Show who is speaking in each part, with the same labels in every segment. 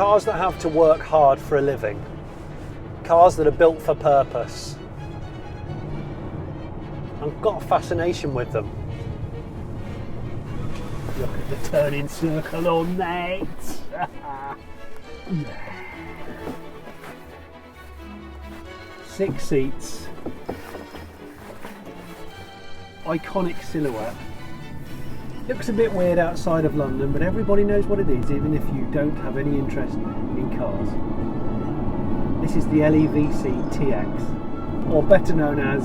Speaker 1: Cars that have to work hard for a living. Cars that are built for purpose. I've got a fascination with them. Look at the turning circle on that. 6 seats. Iconic silhouette. Looks a bit weird outside of London, but everybody knows what it is, even if you don't have any interest in cars. This is the LEVC TX, or better known as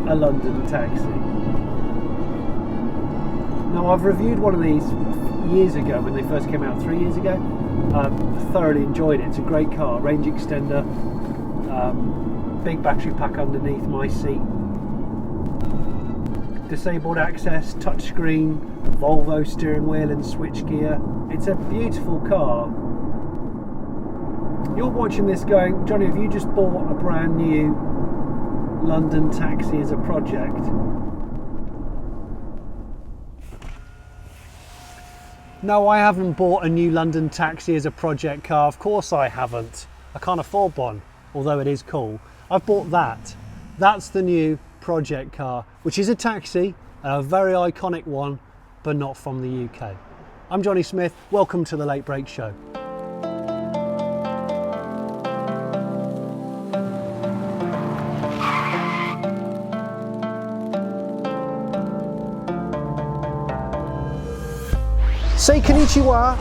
Speaker 1: a London taxi. Now, I've reviewed one of these years ago when they first came out, 3 years ago. Thoroughly enjoyed it. It's a great car, range extender, big battery pack underneath my seat, disabled access, touchscreen, Volvo steering wheel and switchgear. It's a beautiful car. You're watching this going, Johnny, have you just bought a brand new London taxi as a project? No, I haven't bought a new London taxi as a project car. Of course I haven't. I can't afford one, although it is cool. I've bought that. That's the new project car, which is a taxi, a very iconic one, but not from the UK. I'm Johnny Smith. Welcome to the Late Break Show. Say konnichiwa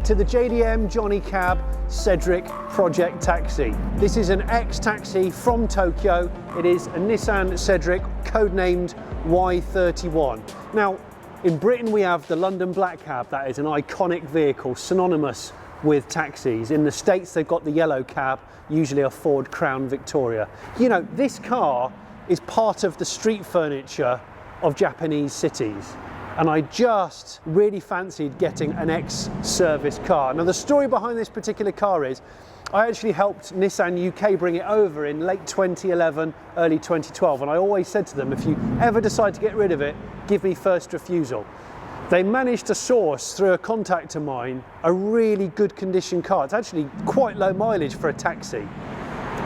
Speaker 1: to the JDM Jonny Cab Cedric project taxi. This is an ex-taxi from Tokyo. It is a Nissan Cedric, codenamed Y31. Now, in Britain we have the London Black Cab. That is an iconic vehicle, synonymous with taxis. In the States they've got the yellow cab, usually a Ford Crown Victoria. You know, this car is part of the street furniture of Japanese cities. And I just really fancied getting an ex-service car. Now the story behind this particular car is, I actually helped Nissan UK bring it over in late 2011, early 2012, and I always said to them, if you ever decide to get rid of it, give me first refusal. They managed to source, through a contact of mine, a really good condition car. It's actually quite low mileage for a taxi.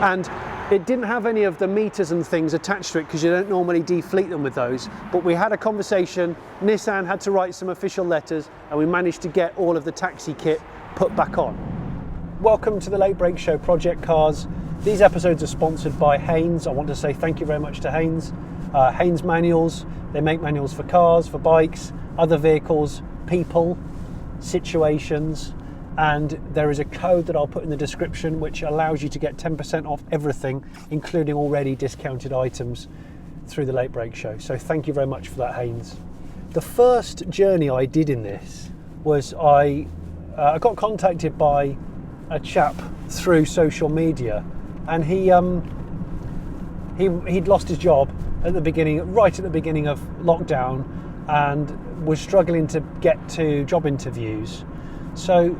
Speaker 1: And it didn't have any of the meters and things attached to it because you don't normally defleet them with those. But we had a conversation, Nissan had to write some official letters, and we managed to get all of the taxi kit put back on. Welcome to the Late Break Show Project Cars. These episodes are sponsored by Haynes. I want to say thank you very much to Haynes. Haynes manuals, they make manuals for cars, for bikes, other vehicles, people, situations. And there is a code that I'll put in the description which allows you to get 10% off everything, including already discounted items, through the Late Break Show. So thank you very much for that, Haynes. The first journey I did in this was I got contacted by a chap through social media, and he'd lost his job at the beginning, right at the beginning of lockdown, and was struggling to get to job interviews. So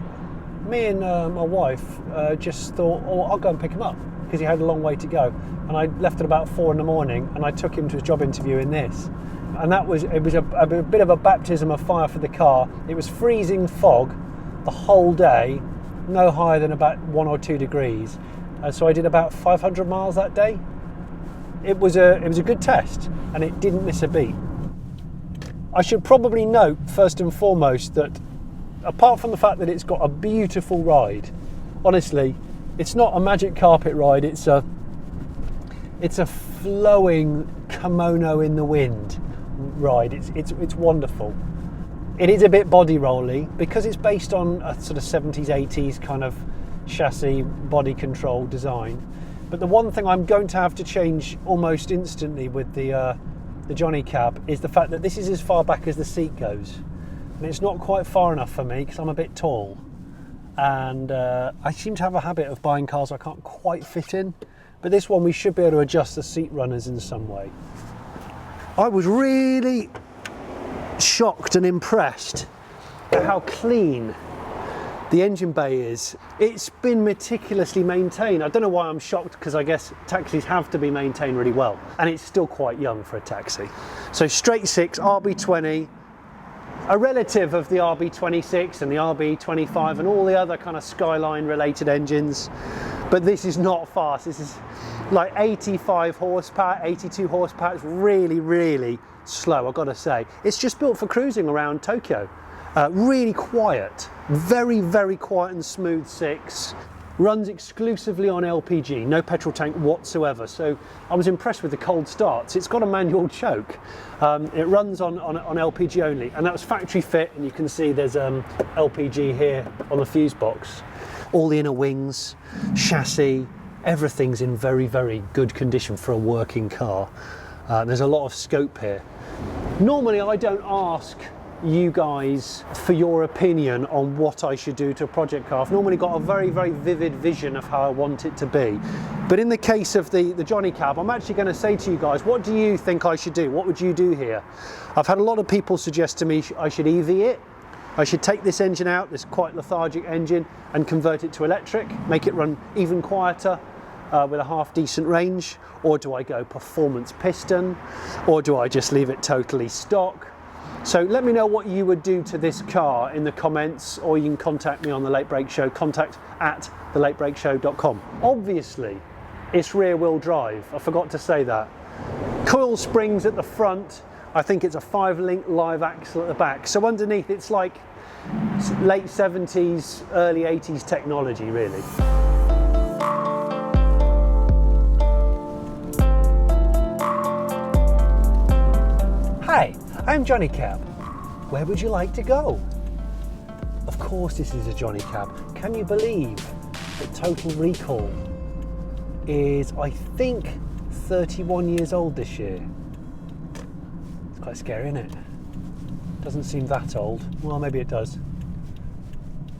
Speaker 1: me and my wife just thought, oh, I'll go and pick him up, because he had a long way to go. And I left at about 4 in the morning, and I took him to his job interview in this. And it was a bit of a baptism of fire for the car. It was freezing fog the whole day, no higher than about 1 or 2 degrees. And so I did about 500 miles that day. It was a good test, and it didn't miss a beat. I should probably note, first and foremost, that apart from the fact that it's got a beautiful ride, honestly, it's not a magic carpet ride, it's a flowing kimono in the wind ride. It's wonderful. It is a bit body rolly because it's based on a sort of 70s, 80s kind of chassis body control design. But the one thing I'm going to have to change almost instantly with the Jonny Cab is the fact that this is as far back as the seat goes. And it's not quite far enough for me because I'm a bit tall, and I seem to have a habit of buying cars I can't quite fit in, but this one we should be able to adjust the seat runners in some way. I was really shocked and impressed at how clean the engine bay is. It's been meticulously maintained. I don't know why I'm shocked, because I guess taxis have to be maintained really well, and it's still quite young for a taxi. So straight 6 RB20, a relative of the RB26 and the RB25 and all the other kind of Skyline related engines, but this is not fast. This is like 85 horsepower, 82 horsepower. It's really, really slow, I've got to say. It's just built for cruising around Tokyo. Really quiet, very, very quiet and smooth six. Runs exclusively on LPG, no petrol tank whatsoever. So I was impressed with the cold starts. It's got a manual choke. It runs on LPG only, and that was factory fit, and you can see there's LPG here on the fuse box. All the inner wings, chassis, everything's in very, very good condition for a working car. There's a lot of scope here. Normally I don't ask you guys for your opinion on what I should do to a project car. I've normally got a very, very vivid vision of how I want it to be. But in the case of the Jonny Cab, I'm actually going to say to you guys, what do you think I should do? What would you do here? I've had a lot of people suggest to me I should EV it. I should take this engine out, this quite lethargic engine, and convert it to electric, make it run even quieter with a half decent range. Or do I go performance piston? Or do I just leave it totally stock? So let me know what you would do to this car in the comments, or you can contact me on the Late Brake Show, contact@thelatebrakeshow.com. Obviously, it's rear wheel drive. I forgot to say that. Coil springs at the front. I think it's a 5-link live axle at the back. So underneath, it's like late 70s, early 80s technology, really. Hi, I'm Jonny Cab. Where would you like to go? Of course this is a Jonny Cab. Can you believe that Total Recall is, I think, 31 years old this year? It's quite scary, isn't it? Doesn't seem that old. Well, maybe it does,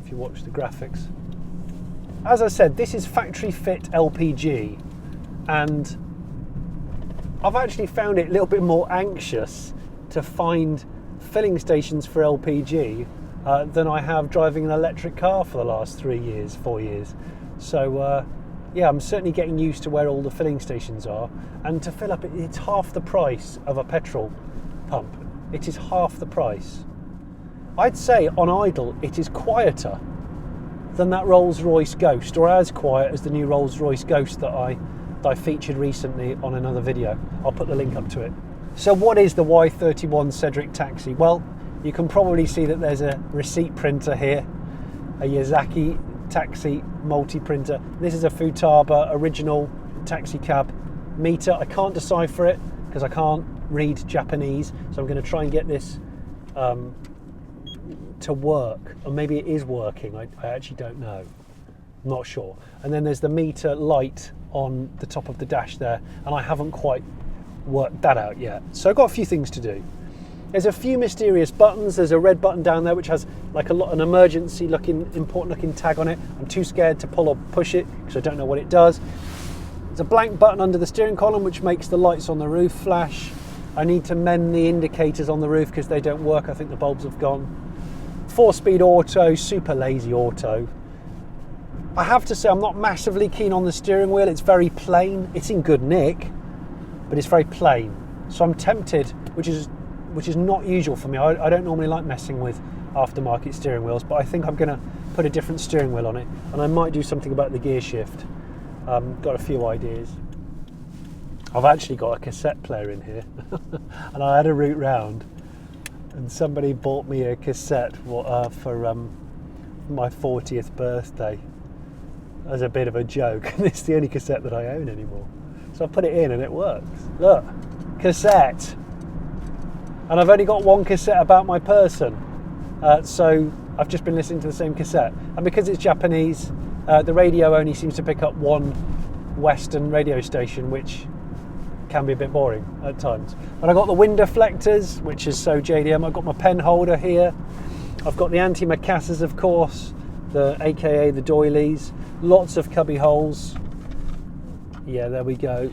Speaker 1: if you watch the graphics. As I said, this is factory fit LPG, and I've actually found it a little bit more anxious to find filling stations for LPG than I have driving an electric car for the last 4 years. So yeah, I'm certainly getting used to where all the filling stations are, and to fill up it's half the price of a petrol pump. It is half the price. I'd say on idle it is quieter than that Rolls-Royce Ghost, or as quiet as the new Rolls-Royce Ghost that I featured recently on another video. I'll put the link up to it. So what is the Y31 Cedric taxi? Well, you can probably see that there's a receipt printer here, a Yazaki taxi multi-printer. This is a Futaba original taxi cab meter. I can't decipher it because I can't read Japanese, so I'm going to try and get this to work. Or maybe it is working, I actually don't know. I'm not sure. And then there's the meter light on the top of the dash there, and I haven't quite worked that out yet. So I've got a few things to do. There's a few mysterious buttons. There's a red button down there which has like an emergency looking, important looking tag on it. I'm too scared to pull or push it because I don't know what it does. There's a blank button under the steering column which makes the lights on the roof flash. I need to mend the indicators on the roof because they don't work. I think the bulbs have gone. 4-speed auto, super lazy auto. I have to say I'm not massively keen on the steering wheel. It's very plain. It's in good nick, but it's very plain. So I'm tempted, which is not usual for me. I don't normally like messing with aftermarket steering wheels, but I think I'm going to put a different steering wheel on it, and I might do something about the gear shift. Got a few ideas. I've actually got a cassette player in here, and I had a route round, and somebody bought me a cassette for my 40th birthday as a bit of a joke, and it's the only cassette that I own anymore. So I put it in and it works. Look, cassette. And I've only got one cassette about my person, so I've just been listening to the same cassette. And because it's Japanese, the radio only seems to pick up one Western radio station, which can be a bit boring at times. And I've got the wind deflectors, which is so JDM. I've got my pen holder here. I've got the antimacassars, of course, aka the doilies. Lots of cubby holes. Yeah, there we go.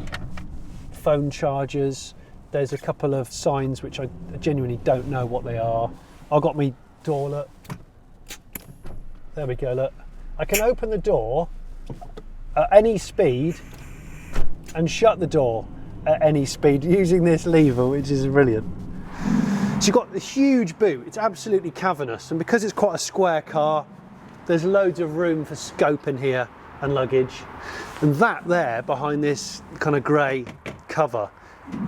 Speaker 1: Phone chargers. There's a couple of signs which I genuinely don't know what they are. I've got my door, look. There we go, look. I can open the door at any speed and shut the door at any speed using this lever, which is brilliant. So you've got the huge boot, it's absolutely cavernous, and because it's quite a square car, there's loads of room for scope in here and luggage. And that there, behind this kind of grey cover,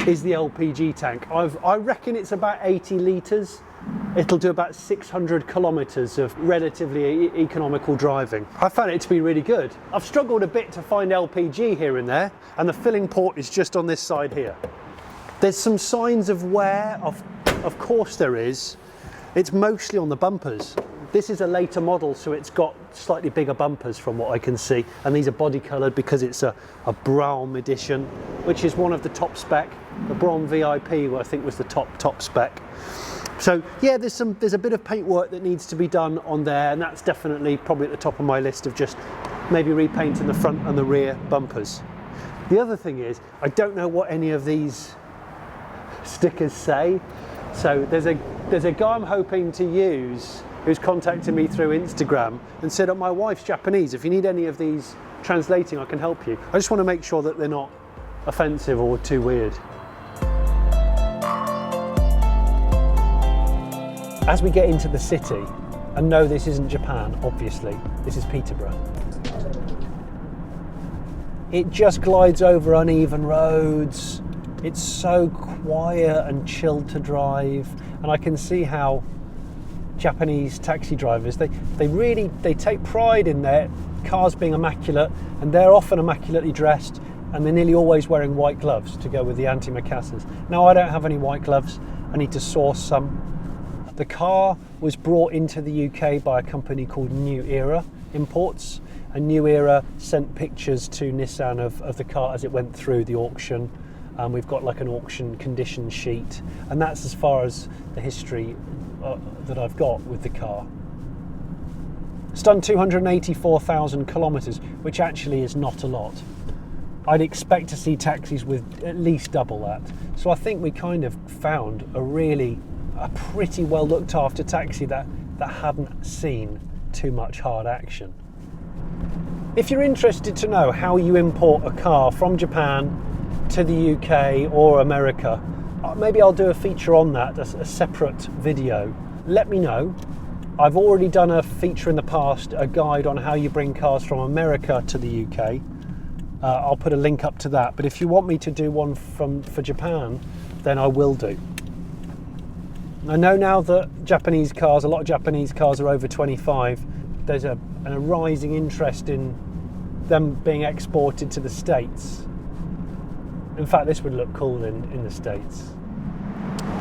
Speaker 1: is the LPG tank. I reckon it's about 80 litres. It'll do about 600 kilometres of relatively economical driving. I found it to be really good. I've struggled a bit to find LPG here and there, and the filling port is just on this side here. There's some signs of wear, of course there is. It's mostly on the bumpers. This is a later model, so it's got slightly bigger bumpers from what I can see, and these are body coloured because it's a Brougham edition, which is one of the top spec. The Brougham VIP, I think, was the top spec. So yeah, there's a bit of paintwork that needs to be done on there, and that's definitely probably at the top of my list of just maybe repainting the front and the rear bumpers. The other thing is, I don't know what any of these stickers say. So there's a guy I'm hoping to use who's contacted me through Instagram and said, oh, my wife's Japanese, if you need any of these translating, I can help you. I just want to make sure that they're not offensive or too weird. As we get into the city, and no, this isn't Japan, obviously, this is Peterborough. It just glides over uneven roads. It's so quiet and chilled to drive, and I can see how Japanese taxi drivers, they take pride in their cars being immaculate, and they're often immaculately dressed, and they're nearly always wearing white gloves to go with the antimacassars. Now, I don't have any white gloves, I need to source some. The car was brought into the UK by a company called New Era Imports, and New Era sent pictures to Nissan of the car as it went through the auction. We've got like an auction condition sheet, and that's as far as the history that I've got with the car. It's done 284,000 kilometres, which actually is not a lot. I'd expect to see taxis with at least double that. So I think we kind of found a pretty well looked after taxi that hadn't seen too much hard action. If you're interested to know how you import a car from Japan to the UK or America, maybe I'll do a feature on that, a separate video. Let me know. I've already done a feature in the past, a guide on how you bring cars from America to the UK. I'll put a link up to that, but if you want me to do one for Japan, then I will do. I know now that a lot of Japanese cars are over 25. There's a rising interest in them being exported to the States. In fact, this would look cool in the States.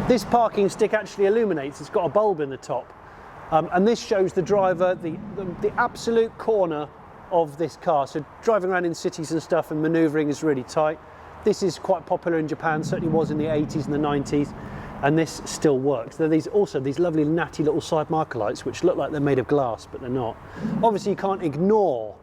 Speaker 1: This parking stick actually illuminates. It's got a bulb in the top. And this shows the driver the absolute corner of this car. So driving around in cities and stuff and manoeuvring is really tight. This is quite popular in Japan, certainly was in the 80s and the 90s. And this still works. There are also these lovely natty little side marker lights which look like they're made of glass, but they're not. Obviously you can't ignore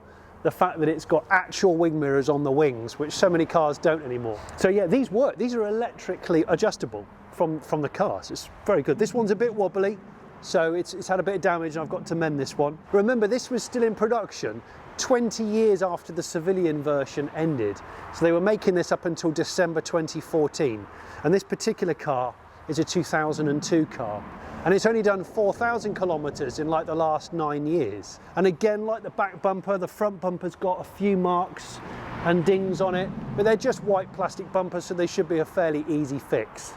Speaker 1: the fact that it's got actual wing mirrors on the wings, which so many cars don't anymore. So yeah, these work. These are electrically adjustable from the car, so it's very good. This one's a bit wobbly, so it's had a bit of damage, and I've got to mend this one. Remember, this was still in production 20 years after the civilian version ended. So they were making this up until December 2014. And this particular car is a 2002 car. And it's only done 4,000 kilometres in like the last 9 years. And again, like the back bumper, the front bumper's got a few marks and dings on it, but they're just white plastic bumpers, so they should be a fairly easy fix.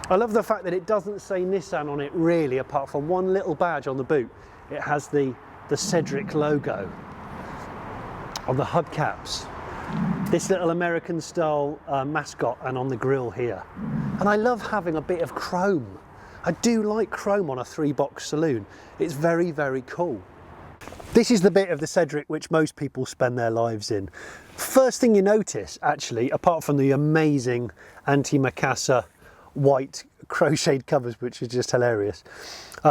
Speaker 1: I love the fact that it doesn't say Nissan on it really, apart from one little badge on the boot. It has the Cedric logo on the hubcaps, this little American style mascot, and on the grille here. And I love having a bit of chrome. I do like chrome on a 3-box saloon. It's very, very cool. This is the bit of the Cedric which most people spend their lives in. First thing you notice, actually, apart from the amazing antimacassar white crocheted covers, which is just hilarious,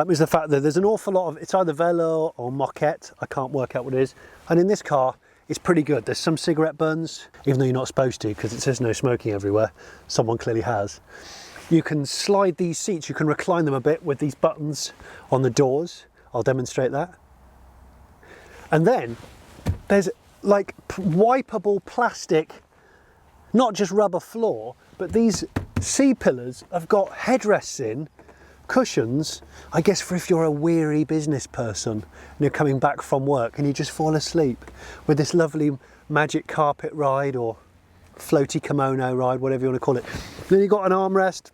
Speaker 1: is the fact that there's an awful lot of, it's either velour or moquette, I can't work out what it is, and in this car it's pretty good. There's some cigarette burns, even though you're not supposed to, because it says no smoking everywhere. Someone clearly has. You can slide these seats, you can recline them a bit with these buttons on the doors. I'll demonstrate that. And then there's like wipeable plastic, not just rubber floor, but these C-pillars have got headrests in cushions, I guess, for if you're a weary business person and you're coming back from work and you just fall asleep with this lovely magic carpet ride or floaty kimono ride, whatever you want to call it. Then you've got an armrest,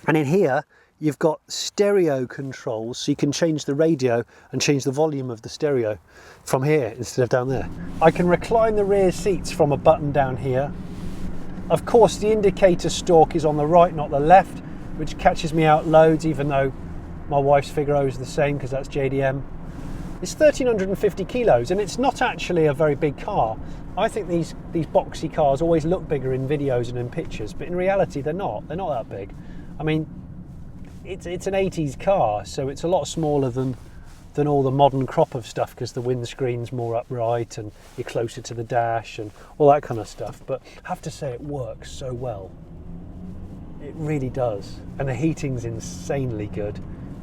Speaker 1: and in here you've got stereo controls, so you can change the radio and change the volume of the stereo from here instead of down there. I can recline the rear seats from a button down here. Of course, the indicator stalk is on the right, not the left, which catches me out loads, even though my wife's Figaro is the same because that's JDM. It's 1,350 kilos, and it's not actually a very big car. I think these boxy cars always look bigger in videos and in pictures, but in reality they're not that big. I mean, it's an 80s car, so it's a lot smaller than all the modern crop of stuff, because the windscreen's more upright and you're closer to the dash and all that kind of stuff. But I have to say, it works so well. It really does. And the heating's insanely good,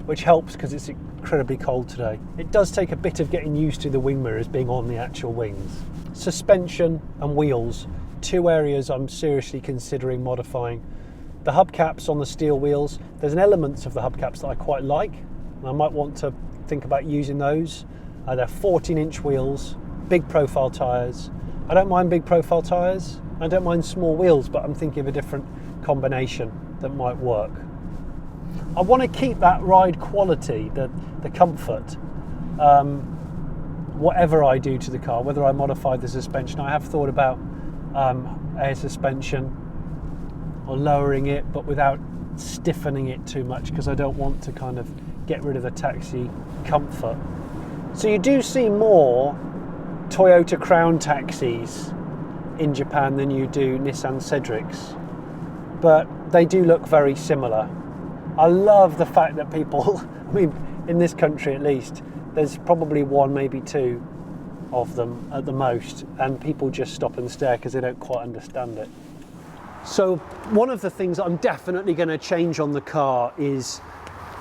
Speaker 1: which helps because it's incredibly cold today. It does take a bit of getting used to the wing mirrors being on the actual wings. Suspension and wheels, two areas I'm seriously considering modifying. The hubcaps on the steel wheels, there's an element of the hubcaps that I quite like, and I might want to think about using those. They're 14-inch wheels, big profile tyres. I don't mind big profile tyres, I don't mind small wheels, but I'm thinking of a different combination that might work. I want to keep that ride quality, the comfort, whatever I do to the car, whether I modify the suspension. I have thought about air suspension or lowering it, but without stiffening it too much, because I don't want to kind of get rid of the taxi comfort. So you do see more Toyota Crown taxis in Japan than you do Nissan Cedrics, but they do look very similar. I love the fact that people, I mean, in this country at least, there's probably one, maybe two of them at the most, and people just stop and stare because they don't quite understand it. So one of the things that I'm definitely going to change on the car is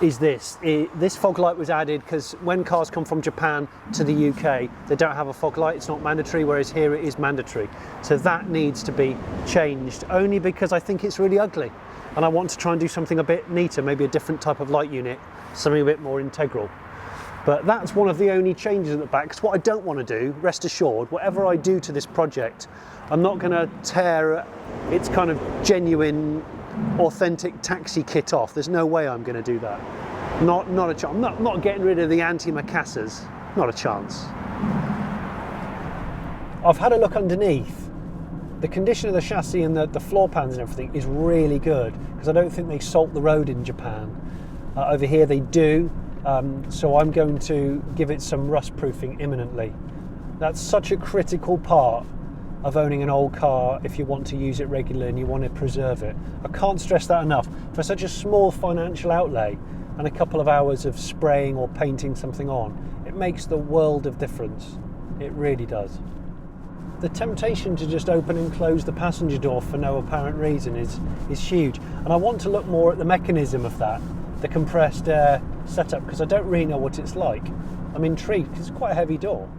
Speaker 1: this. This fog light was added because when cars come from Japan to the UK, they don't have a fog light. It's not mandatory, whereas here it is mandatory. So that needs to be changed, only because I think it's really ugly. And I want to try and do something a bit neater, maybe a different type of light unit, something a bit more integral. But that's one of the only changes at the back, because what I don't want to do, rest assured, whatever I do to this project, I'm not going to tear its kind of genuine, authentic taxi kit off. There's no way I'm going to do that. Not a chance. I'm not getting rid of the antimacassars. Not a chance. I've had a look underneath. The condition of the chassis and the floor pans and everything is really good, because I don't think they salt the road in Japan. Over here they do, so I'm going to give it some rust proofing imminently. That's such a critical part of owning an old car if you want to use it regularly and you want to preserve it. I can't stress that enough. For such a small financial outlay and a couple of hours of spraying or painting something on, it makes the world of difference. It really does. The temptation to just open and close the passenger door for no apparent reason is huge, and I want to look more at the mechanism of that, the compressed air setup, because I don't really know what it's like. I'm intrigued because it's quite a heavy door.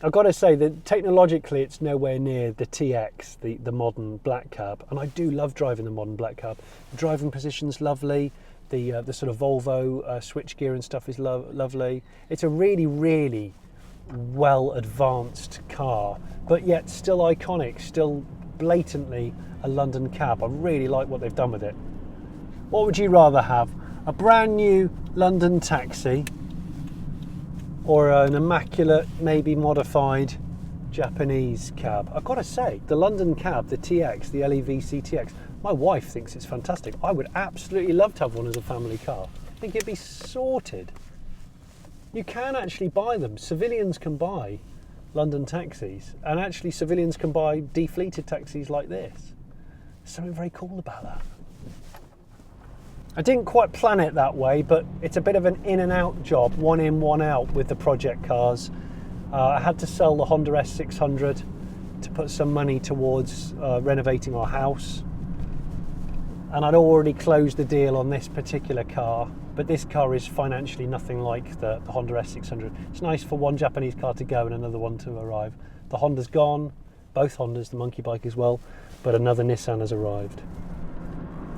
Speaker 1: I've got to say that technologically it's nowhere near the TX, the modern black cab, and I do love driving the modern black cab. The driving position's lovely, the sort of Volvo switchgear and stuff is lovely. It's a really, really well advanced car, but yet still iconic, still blatantly a London cab. I really like what they've done with it. What would you rather have? A brand new London taxi, or an immaculate, maybe modified Japanese cab? I've got to say, the London cab, the TX, the LEVC TX, my wife thinks it's fantastic. I would absolutely love to have one as a family car. I think it'd be sorted. You can actually buy them. Civilians can buy London taxis, and actually civilians can buy defleeted taxis like this. There's something very cool about that. I didn't quite plan it that way, but it's a bit of an in and out job, one in, one out with the project cars. I had to sell the Honda S600 to put some money towards renovating our house. And I'd already closed the deal on this particular car, but this car is financially nothing like the Honda S600. It's nice for one Japanese car to go and another one to arrive. The Honda's gone, both Hondas, the monkey bike as well, but another Nissan has arrived.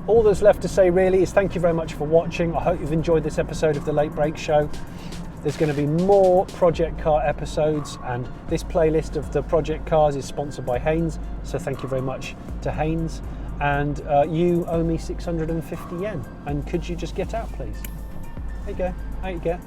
Speaker 1: all that's left to say really is thank you very much for watching. I hope you've enjoyed this episode of the Late Break Show. There's going to be more project car episodes, and this playlist of the project cars is sponsored by Haynes, so thank you very much to Haynes. And you owe me 650 yen, and could you just get out please? There you go, out you get.